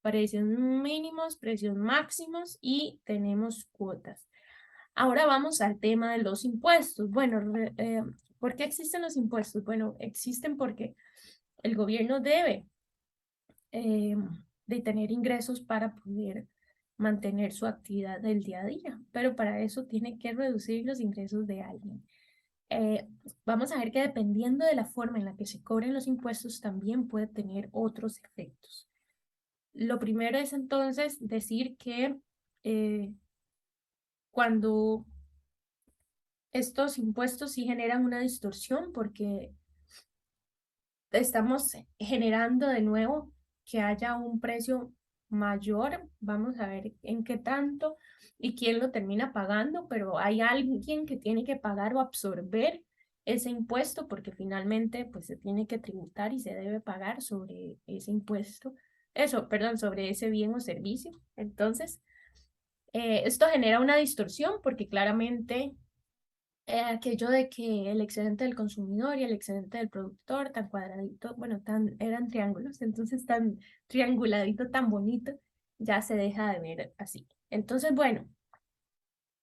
precios mínimos, precios máximos y tenemos cuotas. Ahora vamos al tema de los impuestos. Bueno, ¿por qué existen los impuestos? Bueno, existen porque el gobierno debe de tener ingresos para poder mantener su actividad del día a día, pero para eso tiene que reducir los ingresos de alguien. Vamos a ver que dependiendo de la forma en la que se cobren los impuestos también puede tener otros efectos. Lo primero es entonces decir que cuando estos impuestos sí generan una distorsión porque estamos generando de nuevo que haya un precio mayor, vamos a ver en qué tanto y quién lo termina pagando, pero hay alguien que tiene que pagar o absorber ese impuesto porque finalmente pues se tiene que tributar y se debe pagar sobre ese impuesto, eso, perdón, sobre ese bien o servicio. Entonces, esto genera una distorsión porque claramente aquello de que el excedente del consumidor y el excedente del productor, tan cuadradito, bueno, eran triángulos, entonces tan trianguladito, tan bonito, ya se deja de ver así. Entonces, bueno,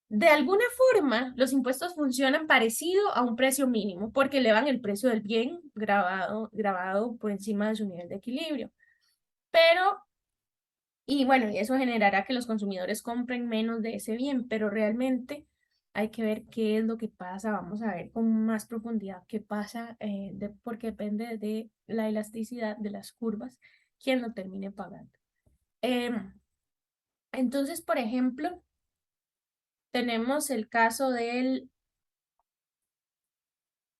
de alguna forma los impuestos funcionan parecido a un precio mínimo porque elevan el precio del bien grabado por encima de su nivel de equilibrio. Pero y bueno, y eso generará que los consumidores compren menos de ese bien, pero realmente hay que ver qué es lo que pasa. Vamos a ver con más profundidad qué pasa, porque depende de la elasticidad de las curvas, quién lo termine pagando. Entonces, por ejemplo, tenemos el caso del...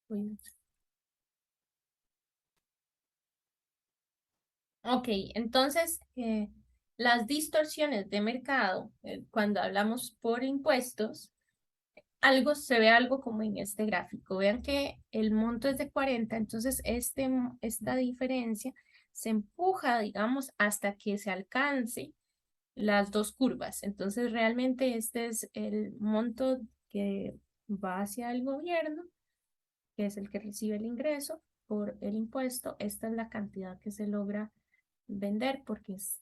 uy, ok, entonces, las distorsiones de mercado, cuando hablamos por impuestos, se ve algo como en este gráfico. Vean que el monto es de 40, entonces esta diferencia se empuja, digamos, hasta que se alcance las dos curvas. Entonces, realmente este es el monto que va hacia el gobierno, que es el que recibe el ingreso por el impuesto. Esta es la cantidad que se logra vender porque es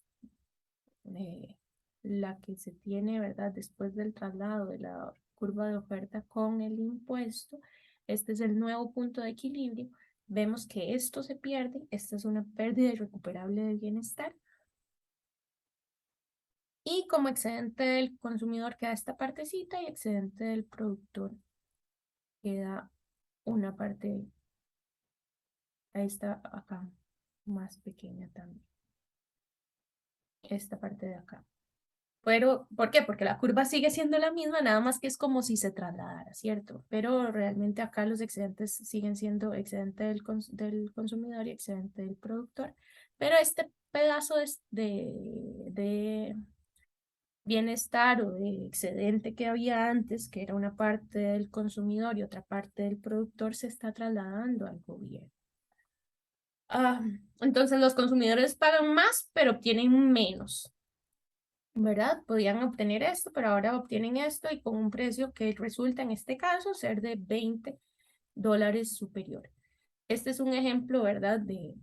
eh, la que se tiene, ¿verdad? Después del traslado de la curva de oferta con el impuesto. Este es el nuevo punto de equilibrio. Vemos que esto se pierde. Esta es una pérdida irrecuperable de bienestar. Y como excedente del consumidor queda esta partecita y excedente del productor queda una parte, esta acá, más pequeña también. Esta parte de acá. Pero, ¿por qué? Porque la curva sigue siendo la misma, nada más que es como si se trasladara, ¿cierto? Pero realmente acá los excedentes siguen siendo excedente del consumidor y excedente del productor. Pero este pedazo de bienestar o de excedente que había antes, que era una parte del consumidor y otra parte del productor, se está trasladando al gobierno. Ah, entonces los consumidores pagan más, pero obtienen menos. ¿Verdad? Podían obtener esto, pero ahora obtienen esto y con un precio que resulta en este caso ser de $20 superior. Este es un ejemplo, ¿verdad? De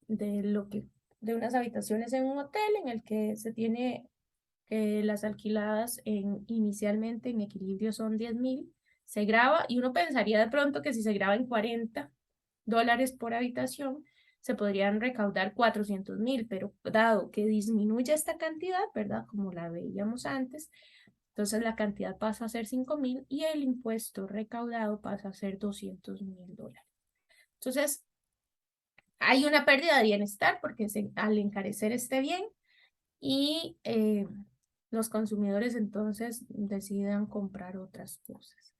lo que, de unas habitaciones en un hotel en el que se tiene las alquiladas inicialmente en equilibrio son 10.000, se graba y uno pensaría de pronto que si se graba en $40 por habitación, se podrían recaudar 400.000, pero dado que disminuye esta cantidad, ¿verdad? Como la veíamos antes, entonces la cantidad pasa a ser 5.000 y el impuesto recaudado pasa a ser $200.000. Entonces, hay una pérdida de bienestar porque al encarecer este bien y los consumidores entonces deciden comprar otras cosas.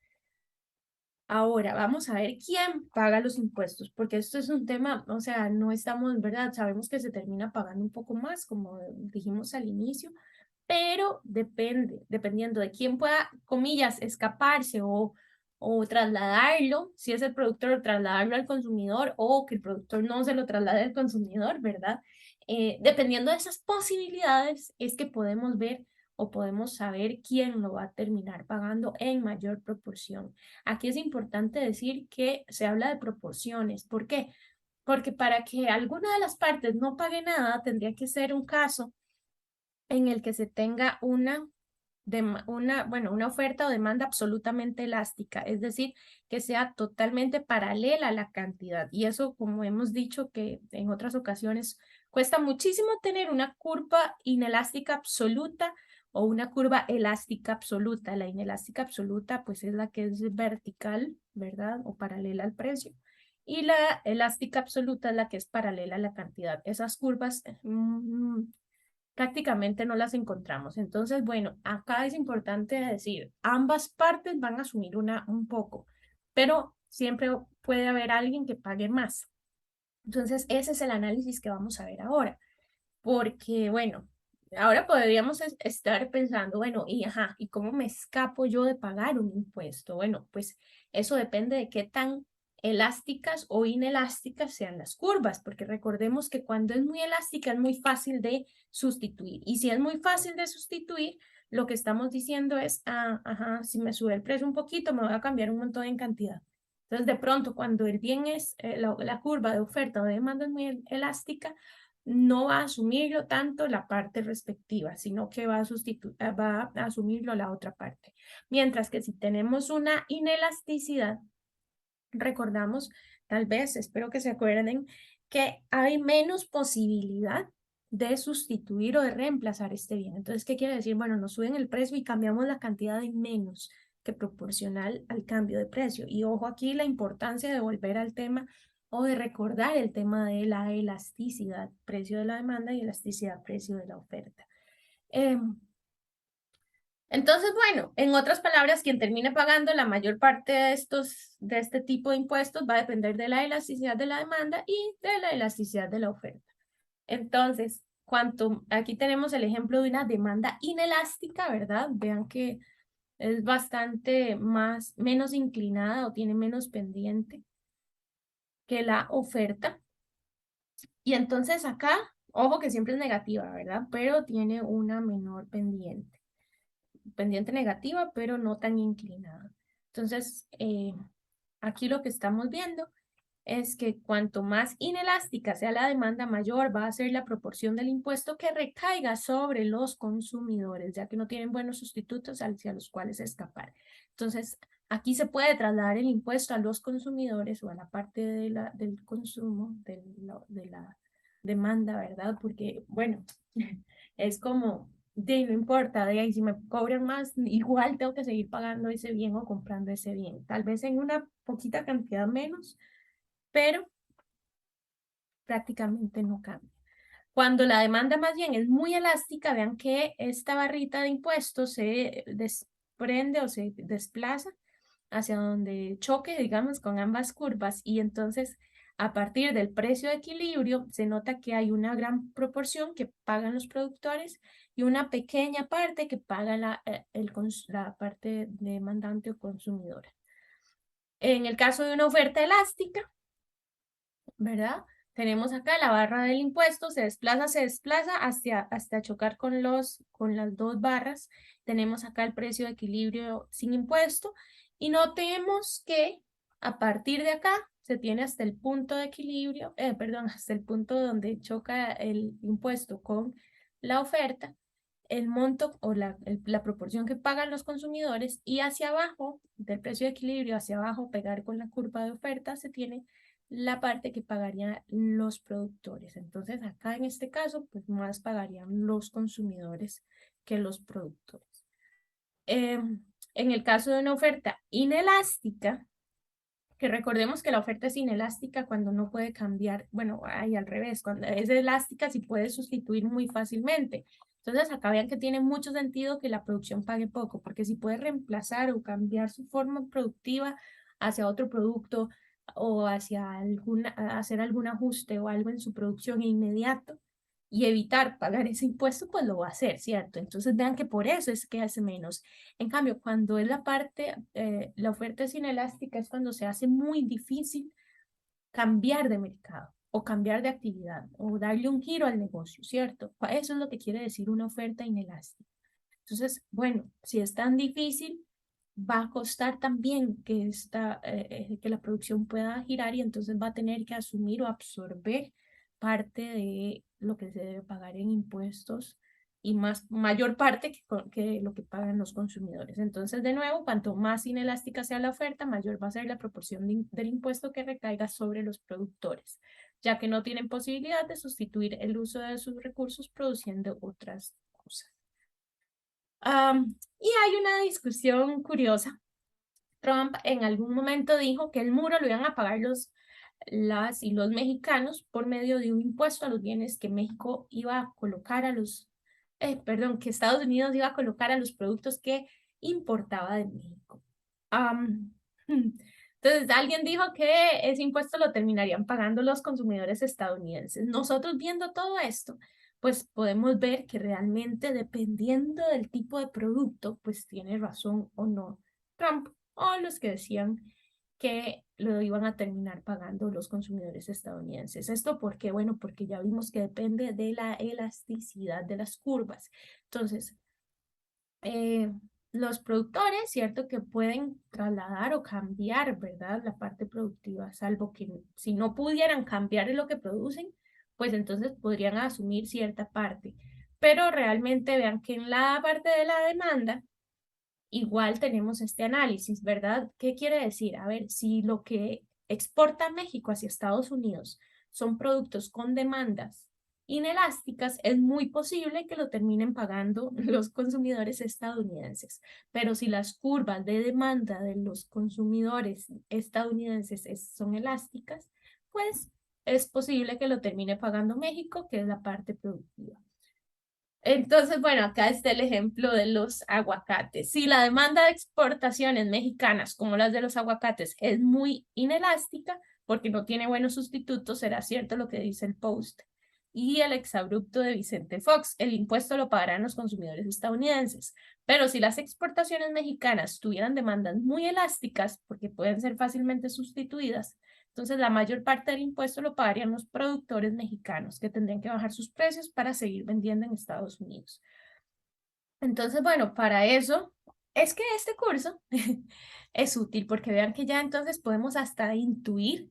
Ahora, vamos a ver quién paga los impuestos, porque esto es un tema, o sea, no estamos, ¿verdad? Sabemos que se termina pagando un poco más, como dijimos al inicio, pero dependiendo de quién pueda, comillas, escaparse o trasladarlo, si es el productor, trasladarlo al consumidor o que el productor no se lo traslade al consumidor, ¿verdad? Dependiendo de esas posibilidades, es que podemos ver o podemos saber quién lo va a terminar pagando en mayor proporción. Aquí es importante decir que se habla de proporciones. ¿Por qué? Porque para que alguna de las partes no pague nada, tendría que ser un caso en el que se tenga una una oferta o demanda absolutamente elástica, es decir, que sea totalmente paralela a la cantidad. Y eso, como hemos dicho que en otras ocasiones, cuesta muchísimo tener una curva inelástica absoluta o una curva elástica absoluta. La inelástica absoluta, pues es la que es vertical, ¿verdad? O paralela al precio. Y la elástica absoluta es la que es paralela a la cantidad. Esas curvas prácticamente no las encontramos. Entonces, bueno, acá es importante decir, ambas partes van a asumir un poco, pero siempre puede haber alguien que pague más. Entonces, ese es el análisis que vamos a ver ahora, porque, bueno, ahora podríamos estar pensando, bueno, ¿y cómo me escapo yo de pagar un impuesto? Bueno, pues eso depende de qué tan elásticas o inelásticas sean las curvas, porque recordemos que cuando es muy elástica es muy fácil de sustituir. Y si es muy fácil de sustituir, lo que estamos diciendo es, si me sube el precio un poquito, me voy a cambiar un montón en cantidad. Entonces, de pronto, cuando el bien es, la curva de oferta o de demanda es muy elástica, no va a asumirlo tanto la parte respectiva, sino que va a asumirlo la otra parte. Mientras que si tenemos una inelasticidad, recordamos, tal vez, espero que se acuerden, que hay menos posibilidad de sustituir o de reemplazar este bien. Entonces, ¿qué quiere decir? Bueno, nos suben el precio y cambiamos la cantidad de menos que proporcional al cambio de precio. Y ojo aquí la importancia de volver al tema o de recordar el tema de la elasticidad, precio de la demanda y elasticidad, precio de la oferta. Entonces, bueno, en otras palabras, quien termine pagando la mayor parte de este tipo de impuestos va a depender de la elasticidad de la demanda y de la elasticidad de la oferta. Entonces, aquí tenemos el ejemplo de una demanda inelástica, ¿verdad? Vean que es bastante menos inclinada o tiene menos pendiente que la oferta. Y entonces acá, ojo que siempre es negativa, ¿verdad? Pero tiene una menor pendiente negativa, pero no tan inclinada. Entonces, aquí lo que estamos viendo es que cuanto más inelástica sea la demanda, mayor va a ser la proporción del impuesto que recaiga sobre los consumidores, ya que no tienen buenos sustitutos hacia los cuales escapar. Entonces, aquí se puede trasladar el impuesto a los consumidores o a la parte del consumo, de la demanda, ¿verdad? Porque, bueno, es como, no importa, de ahí si me cobran más, igual tengo que seguir pagando ese bien o comprando ese bien. Tal vez en una poquita cantidad menos, pero prácticamente no cambia. Cuando la demanda más bien es muy elástica, vean que esta barrita de impuestos se desprende o se desplaza hacia donde choque, digamos, con ambas curvas y entonces a partir del precio de equilibrio se nota que hay una gran proporción que pagan los productores y una pequeña parte que paga la parte demandante o consumidora. En el caso de una oferta elástica, ¿verdad? Tenemos acá la barra del impuesto, se desplaza hasta chocar con las dos barras. Tenemos acá el precio de equilibrio sin impuesto y notemos que a partir de acá se tiene hasta el punto de equilibrio, perdón, hasta el punto donde choca el impuesto con la oferta, el monto o la proporción que pagan los consumidores y hacia abajo, del precio de equilibrio hacia abajo, pegar con la curva de oferta, se tiene la parte que pagarían los productores. Entonces, acá en este caso, pues más pagarían los consumidores que los productores. En el caso de una oferta inelástica, que recordemos que la oferta es inelástica cuando no puede cambiar, bueno, ahí al revés, cuando es elástica sí puede sustituir muy fácilmente. Entonces, acá vean que tiene mucho sentido que la producción pague poco, porque si puede reemplazar o cambiar su forma productiva hacia otro producto o hacer algún ajuste o algo en su producción inmediato y evitar pagar ese impuesto, pues lo va a hacer, ¿cierto? Entonces, vean que por eso es que hace menos. En cambio, cuando es la oferta es inelástica, es cuando se hace muy difícil cambiar de mercado o cambiar de actividad o darle un giro al negocio, ¿cierto? Eso es lo que quiere decir una oferta inelástica. Entonces, bueno, si es tan difícil, va a costar también que la producción pueda girar y entonces va a tener que asumir o absorber parte de lo que se debe pagar en impuestos y mayor parte que lo que pagan los consumidores. Entonces, de nuevo, cuanto más inelástica sea la oferta, mayor va a ser la proporción del impuesto que recaiga sobre los productores, ya que no tienen posibilidad de sustituir el uso de sus recursos produciendo otras cosas. Y hay una discusión curiosa. Trump en algún momento dijo que el muro lo iban a pagar las y los mexicanos por medio de un impuesto a los bienes que México iba a colocar a perdón, que Estados Unidos iba a colocar a los productos que importaba de México. Entonces, alguien dijo que ese impuesto lo terminarían pagando los consumidores estadounidenses. Nosotros viendo todo esto, pues podemos ver que realmente dependiendo del tipo de producto, pues tiene razón o no Trump o los que decían que lo iban a terminar pagando los consumidores estadounidenses. ¿Esto por qué? Bueno, porque ya vimos que depende de la elasticidad de las curvas. Entonces, eh, los productores, cierto que pueden trasladar o cambiar, ¿verdad? La parte productiva, salvo que si no pudieran cambiar lo que producen, pues entonces podrían asumir cierta parte. Pero realmente vean que en la parte de la demanda, igual tenemos este análisis, ¿verdad? ¿Qué quiere decir? A ver, si lo que exporta México hacia Estados Unidos son productos con demandas inelásticas, es muy posible que lo terminen pagando los consumidores estadounidenses. Pero si las curvas de demanda de los consumidores estadounidenses son elásticas, pues es posible que lo termine pagando México, que es la parte productiva. Entonces, bueno, acá está el ejemplo de los aguacates. Si la demanda de exportaciones mexicanas, como las de los aguacates, es muy inelástica, porque no tiene buenos sustitutos, será cierto lo que dice el Post. Y el exabrupto de Vicente Fox, el impuesto lo pagarán los consumidores estadounidenses. Pero si las exportaciones mexicanas tuvieran demandas muy elásticas, porque pueden ser fácilmente sustituidas, entonces, la mayor parte del impuesto lo pagarían los productores mexicanos, que tendrían que bajar sus precios para seguir vendiendo en Estados Unidos. Entonces, bueno, para eso es que este curso es útil, porque vean que ya entonces podemos hasta intuir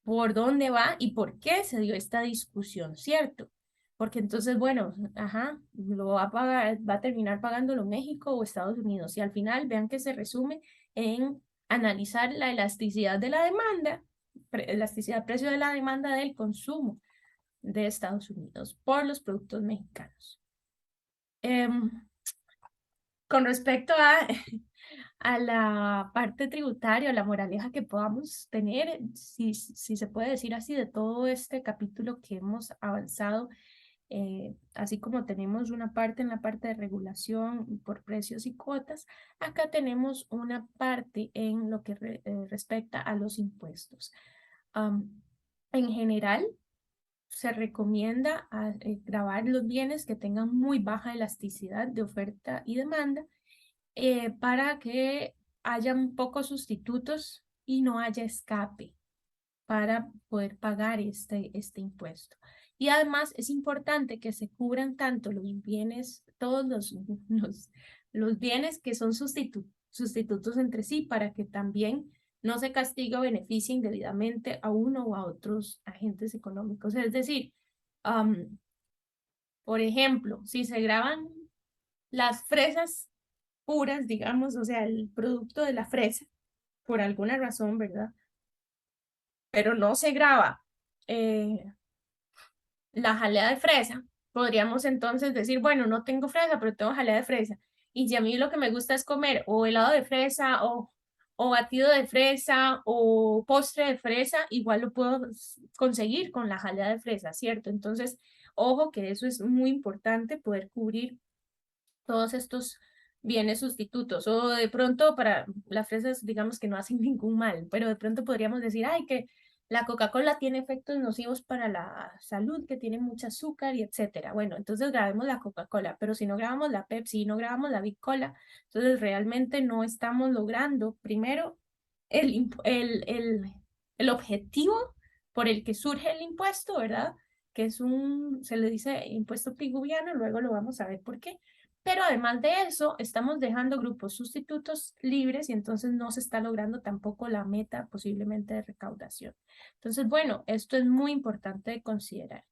por dónde va y por qué se dio esta discusión, ¿cierto? Porque entonces, bueno, ajá, lo va a pagar, va a terminar pagándolo México o Estados Unidos. Y al final, vean que se resume en analizar la elasticidad de la demanda, elasticidad precio de la demanda del consumo de Estados Unidos por los productos mexicanos. Con respecto a la parte tributaria, la moraleja que podamos tener, si se puede decir así, de todo este capítulo que hemos avanzado, así como tenemos una parte en la parte de regulación por precios y cuotas, acá tenemos una parte en lo que respecta a los impuestos. En general, se recomienda grabar los bienes que tengan muy baja elasticidad de oferta y demanda para que hayan pocos sustitutos y no haya escape para poder pagar este impuesto. Y además es importante que se cubran tanto los bienes, todos los bienes que son sustitutos entre sí, para que también no se castigue o beneficie indebidamente a uno o a otros agentes económicos. Es decir, por ejemplo, si se graban las fresas puras, digamos, o sea, el producto de la fresa, por alguna razón, ¿verdad? Pero no se graba la jalea de fresa, podríamos entonces decir, bueno, no tengo fresa, pero tengo jalea de fresa. Y si a mí lo que me gusta es comer o helado de fresa o batido de fresa o postre de fresa, igual lo puedo conseguir con la jalea de fresa, ¿cierto? Entonces, ojo que eso es muy importante, poder cubrir todos estos bienes sustitutos. O de pronto para las fresas, digamos que no hacen ningún mal, pero de pronto podríamos decir, ay, que la Coca-Cola tiene efectos nocivos para la salud, que tiene mucho azúcar y etcétera. Bueno, entonces grabemos la Coca-Cola, pero si no grabamos la Pepsi, no grabamos la Big Cola, entonces realmente no estamos logrando, primero, el objetivo por el que surge el impuesto, ¿verdad? Que es se le dice impuesto piguviano, luego lo vamos a ver por qué. Pero además de eso, estamos dejando grupos sustitutos libres y entonces no se está logrando tampoco la meta posiblemente de recaudación. Entonces, bueno, esto es muy importante de considerar.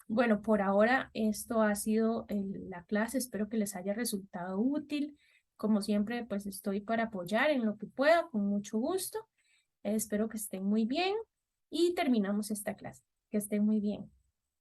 Bueno, por ahora esto ha sido la clase. Espero que les haya resultado útil. Como siempre, pues estoy para apoyar en lo que pueda, con mucho gusto. Espero que estén muy bien y terminamos esta clase. Que estén muy bien.